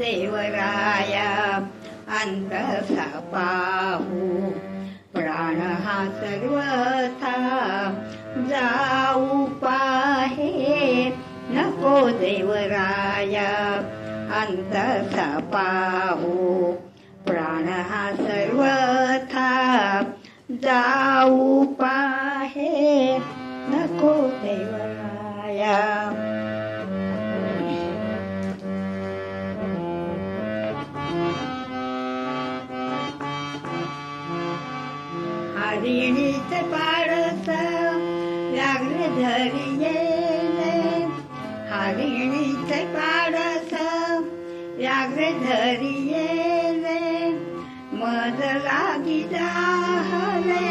देवराया अंतसा पाहू प्राण हा सर्वथा जाऊ पाहे नको देवराया अंतसा पाहू प्राण हा सर्वथा जाऊ पाहे नको देवराया. हरिणीच पाडस व्याघ्र धरी येले हरिणीच पाडस व्याघ्र धरी येले मद लागी जाहले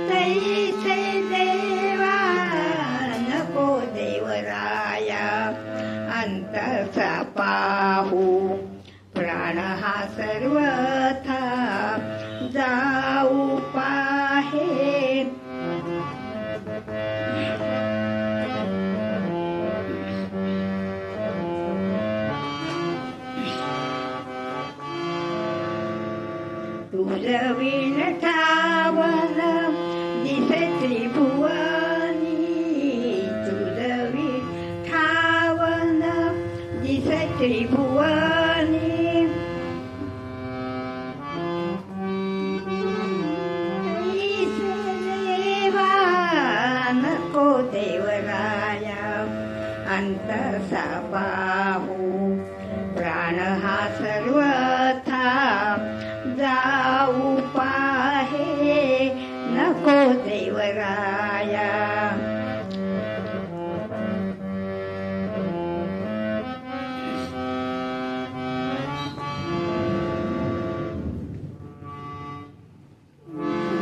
तैसे देवा नको देवराया अंतसा पाहू प्राण हा सर्वथा जाऊ पाहे. तुझविण ठावन दिसे त्रिभुवनी तुझविण ठावन दिसे त्रिभुवनी नको देवराया अंतसा पाहू प्राण हा सर्वथा जाऊ पाहे नको देवराया.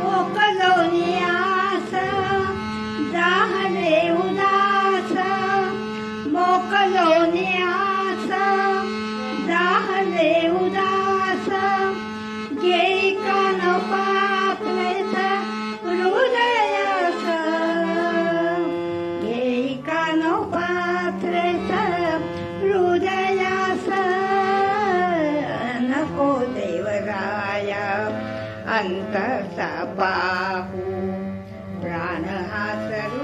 मोकलोनी आस जाहले उदास मोकलोनी आस जाहले उदास घेई कान पापलेस हृदयास घेई कान पापलेस हृदयास नको देवराया अंतसा पाहू प्राण हा सर्व